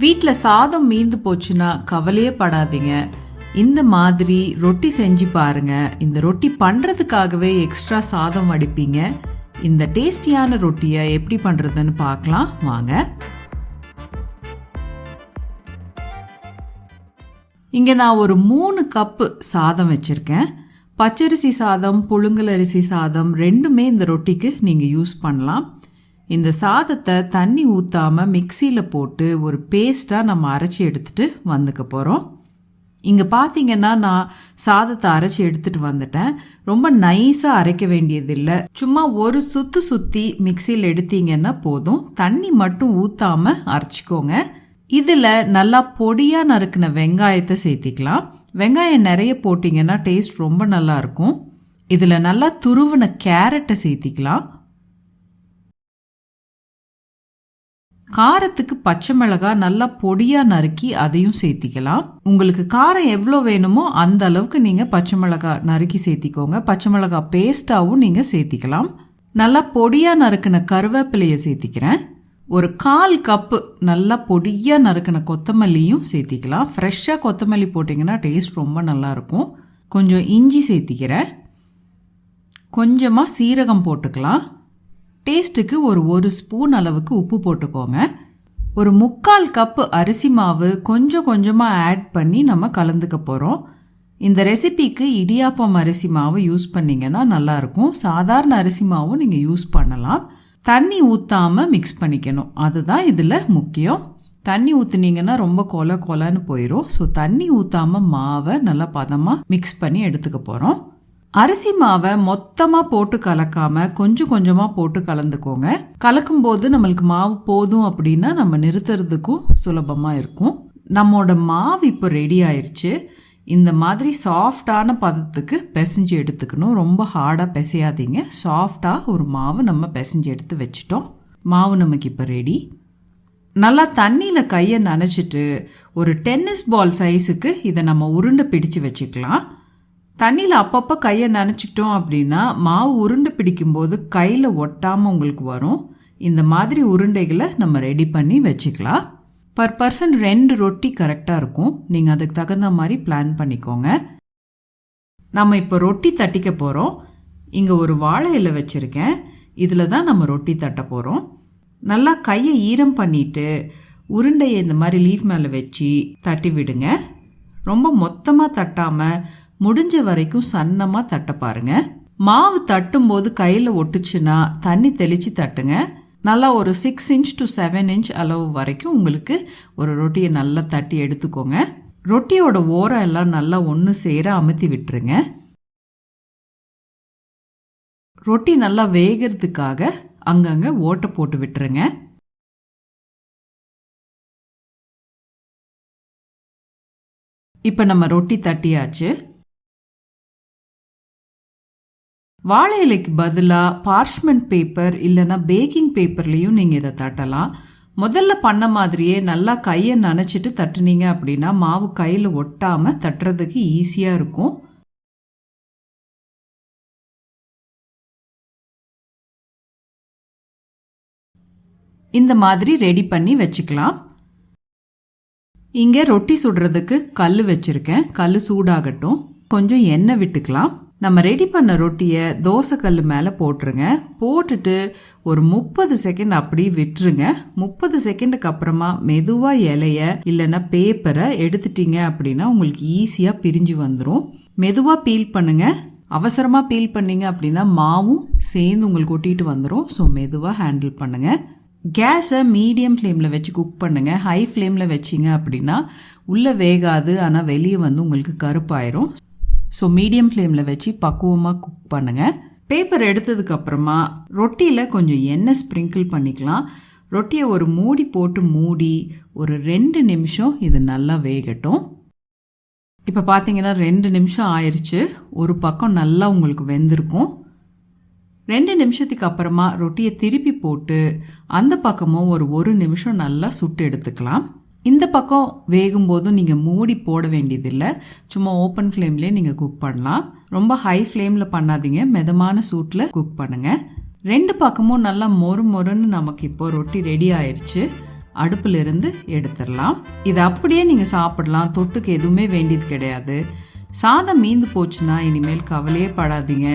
வீட்டில் சாதம் மீந்து போச்சுன்னா கவலையே படாதீங்க. இந்த மாதிரி ரொட்டி செஞ்சு பாருங்க. இந்த ரொட்டி பண்ணுறதுக்காகவே எக்ஸ்ட்ரா சாதம் வடிப்பீங்க. இந்த டேஸ்டியான ரொட்டியை எப்படி பண்ணுறதுன்னு பார்க்கலாம் வாங்க. இங்கே நான் ஒரு 3 கப்பு சாதம் வச்சுருக்கேன். பச்சரிசி சாதம், புழுங்கல் அரிசி சாதம் ரெண்டுமே இந்த ரொட்டிக்கு நீங்கள் யூஸ் பண்ணலாம். இந்த சாதத்தை தண்ணி ஊற்றாமல் மிக்சியில் போட்டு ஒரு பேஸ்ட்டாக நம்ம அரைச்சி எடுத்துகிட்டு வந்துக்க போகிறோம். இங்கே பார்த்தீங்கன்னா நான் சாதத்தை அரைச்சி எடுத்துகிட்டு வந்துட்டேன். ரொம்ப நைஸாக அரைக்க வேண்டியதில்லை. சும்மா ஒரு சுற்றி மிக்சியில் எடுத்தீங்கன்னா போதும். தண்ணி மட்டும் ஊற்றாமல் அரைச்சிக்கோங்க. இதில் நல்லா பொடியாக நறுக்கின வெங்காயத்தை சேர்த்திக்கலாம். வெங்காயம் நிறைய போட்டிங்கன்னா டேஸ்ட் ரொம்ப நல்லா இருக்கும். இதில் நல்லா துருவின கேரட்டை சேர்த்திக்கலாம். காரத்துக்கு பச்சை மிளகாய் நல்லா பொடியாக நறுக்கி அதையும் சேர்த்திக்கலாம். உங்களுக்கு காரம் எவ்வளோ வேணுமோ அந்த அளவுக்கு நீங்கள் பச்சை மிளகாய் நறுக்கி சேர்த்திக்கோங்க. பச்சை மிளகாய் பேஸ்ட்டாகவும் நீங்கள் சேர்த்திக்கலாம். நல்லா பொடியாக நறுக்கின கருவேப்பிலையை சேர்த்திக்கிறேன். ஒரு 1/4 கப்பு நல்லா பொடியாக நறுக்கின கொத்தமல்லியும் சேர்த்திக்கலாம். ஃப்ரெஷ்ஷாக கொத்தமல்லி போட்டிங்கன்னா டேஸ்ட் ரொம்ப நல்லாயிருக்கும். கொஞ்சம் இஞ்சி சேர்த்திக்கிறேன். கொஞ்சமாக சீரகம் போட்டுக்கலாம். டேஸ்ட்டுக்கு ஒரு ஸ்பூன் அளவுக்கு உப்பு போட்டுக்கோங்க. ஒரு 3/4 கப்பு அரிசி மாவு கொஞ்சம் கொஞ்சமாக ஆட் பண்ணி நம்ம கலந்துக்க போகிறோம். இந்த ரெசிபிக்கு இடியாப்பம் அரிசி மாவு யூஸ் பண்ணிங்கன்னா நல்லாயிருக்கும். சாதாரண அரிசி மாவும் நீங்கள் யூஸ் பண்ணலாம். தண்ணி ஊற்றாமல் மிக்ஸ் பண்ணிக்கணும், அதுதான் இதில் முக்கியம். தண்ணி ஊற்றுனீங்கன்னா ரொம்ப கொலன்னு போயிடும். ஸோ தண்ணி ஊற்றாமல் மாவை நல்லா பதமாக மிக்ஸ் பண்ணி எடுத்துக்க போகிறோம். அரிசி மாவை மொத்தமாக போட்டு கலக்காமல் கொஞ்சம் கொஞ்சமாக போட்டு கலந்துக்கோங்க. கலக்கும்போது நம்மளுக்கு மாவு போதும் அப்படின்னா நம்ம நிறுத்துறதுக்கும் சுலபமாக இருக்கும். நம்மளோட மாவு இப்போ ரெடி ஆயிடுச்சு. இந்த மாதிரி சாஃப்டான பதத்துக்கு பிசைஞ்சு எடுத்துக்கணும். ரொம்ப ஹார்டாக பிசையாதீங்க. சாஃப்டாக ஒரு மாவு நம்ம பிசைஞ்சு எடுத்து வச்சிட்டோம். மாவு நமக்கு இப்போ ரெடி. நல்லா தண்ணியில் கையை நனைச்சிட்டு ஒரு டென்னிஸ் பால் சைஸுக்கு இதை நம்ம உருண்டை பிடிச்சு வச்சுக்கலாம். தண்ணியில் அப்பப்போ கையை நனைச்சிக்கிட்டோம் அப்படின்னா மாவு உருண்டை பிடிக்கும்போது கையில் ஒட்டாமல் உங்களுக்கு வரும். இந்த மாதிரி உருண்டைகளை நம்ம ரெடி பண்ணி வச்சுக்கலாம். பர் பர்சன் 2 ரொட்டி கரெக்டாக இருக்கும். நீங்கள் அதுக்கு தகுந்த மாதிரி பிளான் பண்ணிக்கோங்க. நம்ம இப்போ ரொட்டி தட்டிக்க போகிறோம். இங்கே ஒரு வாழை இலை வச்சுருக்கேன். இதில் தான் நம்ம ரொட்டி தட்ட போகிறோம். நல்லா கையை ஈரம் பண்ணிவிட்டு உருண்டையை இந்த மாதிரி லீஃப் மேலே வச்சு தட்டி விடுங்க. ரொம்ப மொத்தமாக தட்டாமல் முடிஞ்ச வரைக்கும் சன்னமாக தட்ட பாருங்க. மாவு தட்டும்போது கையில் ஒட்டுச்சுன்னா தண்ணி தெளித்து தட்டுங்க. நல்லா ஒரு 6 inch to 7 inch அளவு வரைக்கும் உங்களுக்கு ஒரு ரொட்டியை நல்லா தட்டி எடுத்துக்கோங்க. ரொட்டியோட ஓரம் எல்லாம் நல்லா ஒன்று சேர அமுத்தி விட்டுருங்க. ரொட்டி நல்லா வேகிறதுக்காக அங்கங்கே ஓட்டை போட்டு விட்டுருங்க. இப்போ நம்ம ரொட்டி தட்டியாச்சு. வாழை இலைக்கு பதிலாக பார்ச்மெண்ட் பேப்பர் இல்லைன்னா பேக்கிங் பேப்பர்லேயும் நீங்கள் இதை தட்டலாம். முதல்ல பண்ண மாதிரியே நல்லா கையை நனைச்சிட்டு தட்டுனீங்க அப்படின்னா மாவு கையில் ஒட்டாமல் தட்டுறதுக்கு ஈஸியாக இருக்கும். இந்த மாதிரி ரெடி பண்ணி வச்சுக்கலாம். இங்கே ரொட்டி சுடுறதுக்கு கல் வச்சுருக்கேன். கல் சூடாகட்டும். கொஞ்சம் எண்ணெய் விட்டுக்கலாம். நம்ம ரெடி பண்ண ரொட்டியை தோசை கல் மேலே போட்டுருங்க. போட்டுட்டு ஒரு 30 செகண்ட் அப்படி விட்டுருங்க. 30 செகண்டுக்கு அப்புறமா மெதுவாக இலைய இல்லைன்னா பேப்பரை எடுத்துட்டீங்க அப்படின்னா உங்களுக்கு ஈஸியாக பிரிஞ்சு வந்துடும். மெதுவாக பீல் பண்ணுங்க. அவசரமாக பீல் பண்ணீங்க அப்படின்னா மாவும் சேர்ந்து உங்களுக்கு ஒட்டிட்டு வந்துடும். ஸோ மெதுவாக ஹேண்டில் பண்ணுங்க. கேஸை மீடியம் ஃப்ளேமில் வச்சு குக் பண்ணுங்கள். ஹை ஃப்ளேமில் வச்சிங்க அப்படின்னா உள்ளே வேகாது, ஆனால் வெளியே வந்து உங்களுக்கு கருப்பாயிரும். ஸோ மீடியம் ஃப்ளேமில் வச்சு பக்குவமாக குக் பண்ணுங்கள். பேப்பர் எடுத்ததுக்கப்புறமா ரொட்டியில் கொஞ்சம் எண்ணெய் ஸ்ப்ரிங்கிள் பண்ணிக்கலாம். ரொட்டியை ஒரு மூடி போட்டு மூடி ஒரு 2 நிமிஷம் இது நல்லா வேகட்டும். இப்போ பார்த்தீங்கன்னா 2 நிமிஷம் ஆயிடுச்சு. ஒரு பக்கம் நல்லா உங்களுக்கு வெந்திருக்கும். 2 நிமிஷத்துக்கு அப்புறமா ரொட்டியை திருப்பி போட்டு அந்த பக்கமும் ஒரு நிமிஷம் நல்லா சுட்டு எடுத்துக்கலாம். இந்த பக்கம் வேகும்போதும் நீங்கள் மூடி போட வேண்டியதில்லை. சும்மா ஓப்பன் ஃப்ளேம்லேயே நீங்கள் குக் பண்ணலாம். ரொம்ப ஹை ஃப்ளேமில் பண்ணாதீங்க. மிதமான சூட்டில் குக் பண்ணுங்கள். 2 பக்கமும் நல்லா மொறுன்னு நமக்கு இப்போ ரொட்டி ரெடி ஆயிடுச்சு. அடுப்பிலிருந்து எடுத்துடலாம். இதை அப்படியே நீங்கள் சாப்பிடலாம், தொட்டுக்கு எதுவுமே வேண்டியது கிடையாது. சாதம் மீந்து போச்சுன்னா இனிமேல் கவலையே படாதீங்க.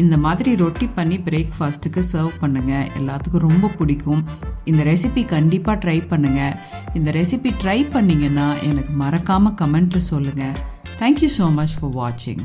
இந்த மாதிரி ரொட்டி பண்ணி பிரேக்ஃபாஸ்ட்டுக்கு சர்வ் பண்ணுங்கள், எல்லாத்துக்கும் ரொம்ப பிடிக்கும். இந்த ரெசிபி கண்டிப்பாக ட்ரை பண்ணுங்கள். இந்த ரெசிபி ட்ரை பண்ணிங்கன்னா எனக்கு மறக்காமல் கமெண்ட்டில் சொல்லுங்கள். தேங்க்யூ ஸோ மச் ஃபார் வாட்சிங்.